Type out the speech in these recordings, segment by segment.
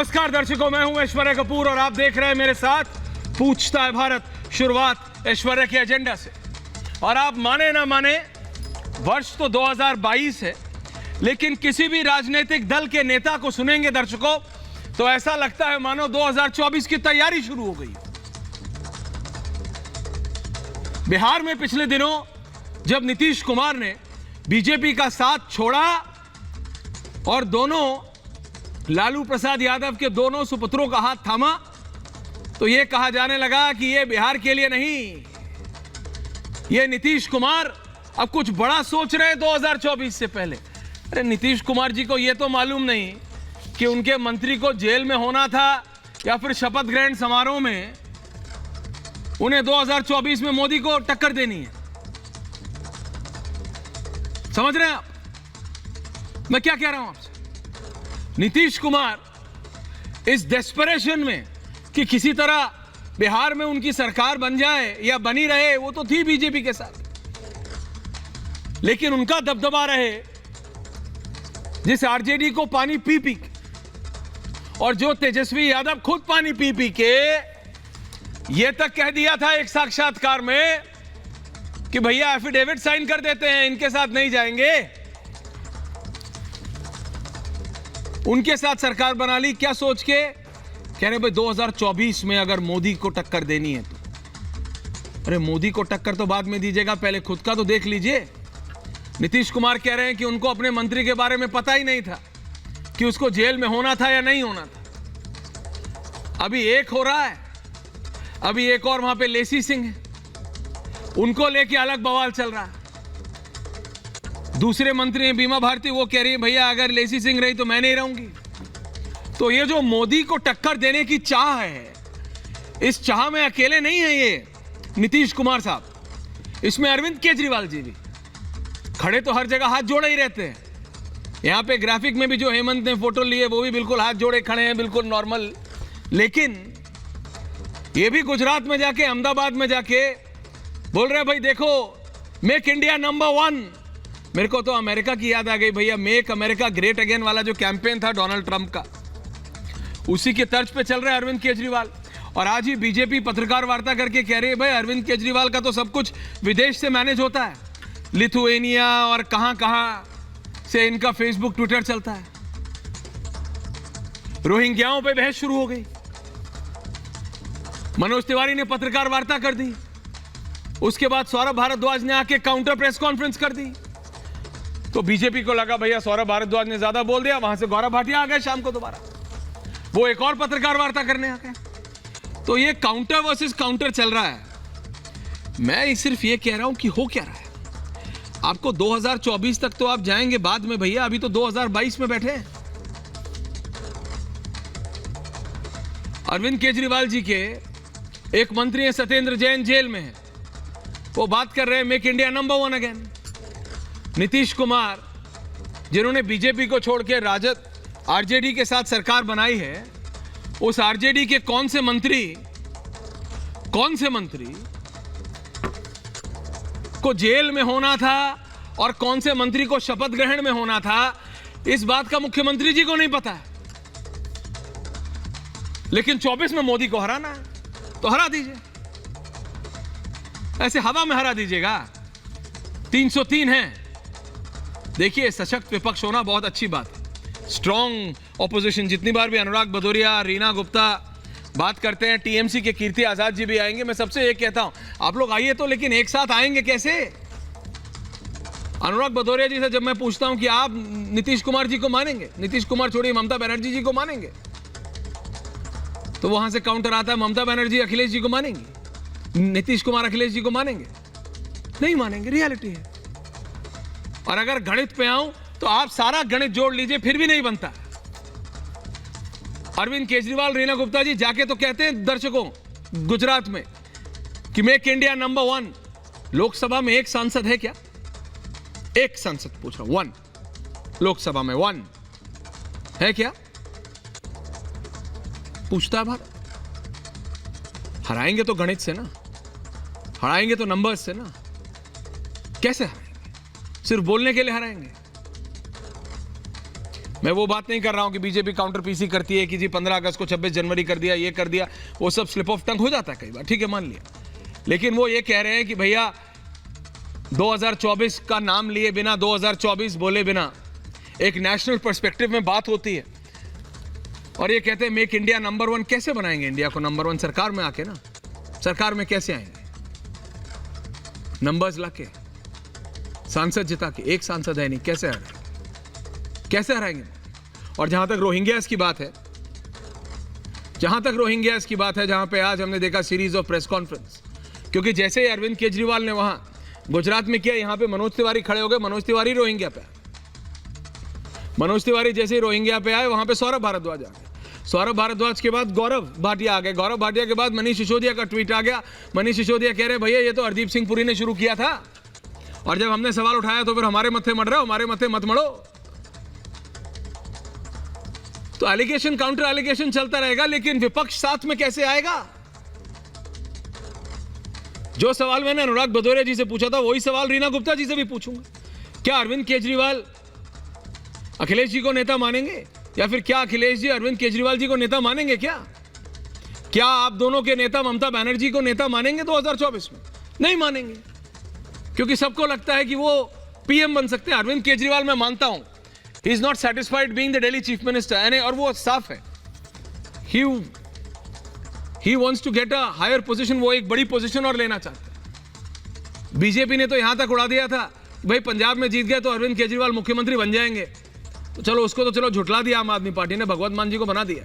नमस्कार दर्शकों, मैं हूं ऐश्वर्या कपूर और आप देख रहे हैं मेरे साथ पूछता है भारत। शुरुआत ऐश्वर्या के एजेंडा से। और आप माने ना माने, वर्ष तो 2022 है, लेकिन किसी भी राजनीतिक दल के नेता को सुनेंगे दर्शकों तो ऐसा लगता है मानो 2024 की तैयारी शुरू हो गई। बिहार में पिछले दिनों जब नीतीश कुमार ने बीजेपी का साथ छोड़ा और दोनों लालू प्रसाद यादव के दोनों सुपुत्रों का हाथ थामा, तो यह कहा जाने लगा कि यह बिहार के लिए नहीं, यह नीतीश कुमार अब कुछ बड़ा सोच रहे हैं 2024 से पहले। अरे नीतीश कुमार जी को यह तो मालूम नहीं कि उनके मंत्री को जेल में होना था या फिर शपथ ग्रहण समारोह में उन्हें 2024 में मोदी को टक्कर देनी है। समझ रहे हैं आप मैं क्या कह रहा हूं आपसे? नीतीश कुमार इस डेस्परेशन में कि किसी तरह बिहार में उनकी सरकार बन जाए या बनी रहे, वो तो थी बीजेपी के साथ, लेकिन उनका दबदबा रहे जिस आरजेडी को पानी पी पी के, और जो तेजस्वी यादव खुद पानी पी पी के यह तक कह दिया था एक साक्षात्कार में कि भैया एफिडेविट साइन कर देते हैं, इनके साथ नहीं जाएंगे। उनके साथ सरकार बना ली, क्या सोच के? कह रहे भाई 2024 में अगर मोदी को टक्कर देनी है तो। अरे मोदी को टक्कर तो बाद में दीजिएगा, पहले खुद का तो देख लीजिए। नीतीश कुमार कह रहे हैं कि उनको अपने मंत्री के बारे में पता ही नहीं था कि उसको जेल में होना था या नहीं होना था। अभी एक हो रहा है, अभी एक और वहां पे लेसी सिंह है, उनको लेके अलग बवाल चल रहा है। दूसरे मंत्री हैं बीमा भारती, वो कह रही है भैया अगर लेसी सिंह रही तो मैं नहीं रहूंगी। तो ये जो मोदी को टक्कर देने की चाह है, इस चाह में अकेले नहीं है ये नीतीश कुमार साहब, इसमें अरविंद केजरीवाल जी भी खड़े तो हर जगह हाथ जोड़े ही रहते हैं। यहां पे ग्राफिक में भी जो हेमंत ने फोटो ली है वो भी बिल्कुल हाथ जोड़े खड़े हैं, बिल्कुल नॉर्मल। लेकिन ये भी गुजरात में जाके, अहमदाबाद में जाके बोल रहे भाई देखो मेक इंडिया नंबर 1। मेरे को तो अमेरिका की याद आ गई भैया, मेक अमेरिका ग्रेट अगेन वाला जो कैंपेन था डोनाल्ड ट्रंप का, उसी के तर्ज पे चल रहा है अरविंद केजरीवाल। और आज ही बीजेपी पत्रकार वार्ता करके कह रही है भाई अरविंद केजरीवाल का तो सब कुछ विदेश से मैनेज होता है, लिथुएनिया और कहां कहां से इनका फेसबुक ट्विटर चलता है। रोहिंग्याओं पे बहस शुरू हो गई, मनोज तिवारी ने पत्रकार वार्ता कर दी, उसके बाद सौरभ भारद्वाज ने आके काउंटर प्रेस कॉन्फ्रेंस कर दी। तो बीजेपी को लगा भैया सौरभ भारद्वाज ने ज्यादा बोल दिया, वहां से गौरव भाटिया आ गए शाम को दोबारा, वो एक और पत्रकार वार्ता करने आ गए। तो ये काउंटर वर्सेस काउंटर चल रहा है। मैं सिर्फ ये कह रहा हूं कि हो क्या रहा है। आपको 2024 तक तो आप जाएंगे बाद में भैया, अभी तो 2022 में बैठे हैं। अरविंद केजरीवाल जी के एक मंत्री हैं सत्येंद्र जैन, जेल में है, वो बात कर रहे हैं make India number 1 again. Nitish Kumar जिन्होंने बीजेपी को छोड़ के राजद आरजेडी के साथ सरकार बनाई है, उस आरजेडी के कौन से मंत्री को जेल में होना था और कौन से मंत्री को शपथ ग्रहण में होना था, इस बात का मुख्यमंत्री जी को नहीं पता है। लेकिन 24 में मोदी को हराना है तो हरा दीजिए, ऐसे हवा में हरा दीजिएगा। 303 है। देखिए सशक्त विपक्ष होना बहुत अच्छी बात है, स्ट्रॉन्ग ऑपोजिशन। जितनी बार भी अनुराग भदौरिया, रीना गुप्ता बात करते हैं, टीएमसी के कीर्ति आजाद जी भी आएंगे, मैं सबसे एक कहता हूं आप लोग आइए तो, लेकिन एक साथ आएंगे कैसे? अनुराग भदौरिया जी से जब मैं पूछता हूं कि आप नीतीश कुमार जी को मानेंगे, नीतीश कुमार छोड़िए ममता बनर्जी जी को मानेंगे, तो वहां से काउंटर आता है ममता बनर्जी अखिलेश जी को मानेंगे, नीतीश कुमार अखिलेश जी को मानेंगे? नहीं मानेंगे, रियलिटी है। और अगर गणित पे आऊं तो आप सारा गणित जोड़ लीजिए फिर भी नहीं बनता। अरविंद केजरीवाल, रीना गुप्ता जी जाके तो कहते हैं दर्शकों गुजरात में कि मेक इंडिया नंबर 1। लोकसभा में एक सांसद है क्या? एक सांसद पूछ रहा हूं, 1 लोकसभा में 1 है क्या? पूछता है भारत। हराएंगे तो गणित से ना, हराएंगे तो नंबर्स से ना। कैसे हराएंगे? सिर्फ बोलने के लिए हराएंगे? मैं वो बात नहीं कर रहा हूं कि बीजेपी काउंटर पीसी करती है कि जी 15 अगस्त को 26 जनवरी कर दिया, ये कर दिया, वो सब स्लिप ऑफ टंग हो जाता है कई बार, ठीक है मान लिया। लेकिन वो ये कह रहे हैं कि भैया 2024 का नाम लिए बिना, 2024 बोले बिना एक नेशनल पर्सपेक्टिव में बात होती है। और ये कहते हैं मेक इंडिया नंबर 1। कैसे बनाएंगे इंडिया को नंबर 1? सरकार में आके ना, सरकार में कैसे आएंगे? नंबर्स लाके, सांसद जिता के, एक सांसद है नहीं, कैसे हराएंगे? कैसे हराएंगे? और जहां तक रोहिंग्यास की बात है, जहां पे आज हमने देखा सीरीज ऑफ प्रेस कॉन्फ्रेंस, क्योंकि जैसे ही अरविंद केजरीवाल ने वहां गुजरात में किया, यहां पे मनोज तिवारी खड़े हो गए। मनोज तिवारी रोहिंग्या पे आए, मनोज तिवारी जैसे ही रोहिंग्या पे आए, वहां पे सौरभ भारद्वाज आ गए। सौरभ भारद्वाज के बाद गौरव भाटिया आ गए। गौरव भाटिया के बाद मनीष सिसोदिया का ट्वीट आ गया। मनीष सिसोदिया कह रहे भैया ये तो हरदीप सिंह पुरी ने शुरू किया था, और जब हमने सवाल उठाया तो फिर हमारे मत्थे मर रहे हो, हमारे मत्थे मत मड़ो। तो एलिगेशन काउंटर एलिगेशन चलता रहेगा, लेकिन विपक्ष साथ में कैसे आएगा? जो सवाल मैंने अनुराग भदौरिया जी से पूछा था, वही सवाल रीना गुप्ता जी से भी पूछूंगा। क्या अरविंद केजरीवाल अखिलेश जी को नेता मानेंगे, या फिर क्या अखिलेश जी अरविंद केजरीवाल जी को नेता मानेंगे? क्या आप दोनों के नेता ममता बनर्जी को नेता मानेंगे 2024 में? नहीं मानेंगे, क्योंकि सबको लगता है कि वो पीएम बन सकते हैं। अरविंद केजरीवाल मैं मानता हूं, he is not satisfied being the Delhi chief minister, और वो साफ है, he wants to get a higher position, वो एक बड़ी पोजीशन और लेना चाहते हैं। बीजेपी ने तो यहां तक उड़ा दिया था, भाई पंजाब में जीत गए तो अरविंद केजरीवाल मुख्यमंत्री बन जाएंगे, तो चलो उसको तो चलो झुटला दिया आम आदमी पार्टी ने, भगवंत मान जी को बना दिया।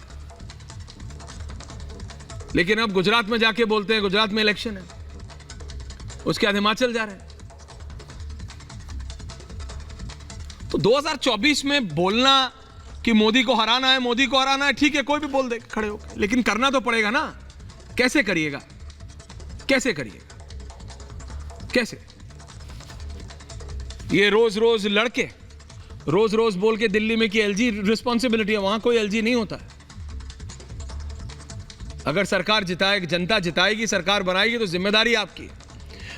लेकिन अब गुजरात में जाके बोलते हैं गुजरात में इलेक्शन है, उसके बाद हिमाचल जा रहे हैं। तो 2024 में बोलना कि मोदी को हराना है, मोदी को हराना है, ठीक है, कोई भी बोल दे खड़े होकर, लेकिन करना तो पड़ेगा ना। कैसे करिएगा? कैसे करिएगा? कैसे? ये रोज रोज लड़के, रोज रोज बोल के दिल्ली में कि एलजी रिस्पॉन्सिबिलिटी है, वहां कोई एलजी नहीं होता है। अगर सरकार जिताएगी, जनता जिताएगी, सरकार बनाएगी, तो जिम्मेदारी आपकी है।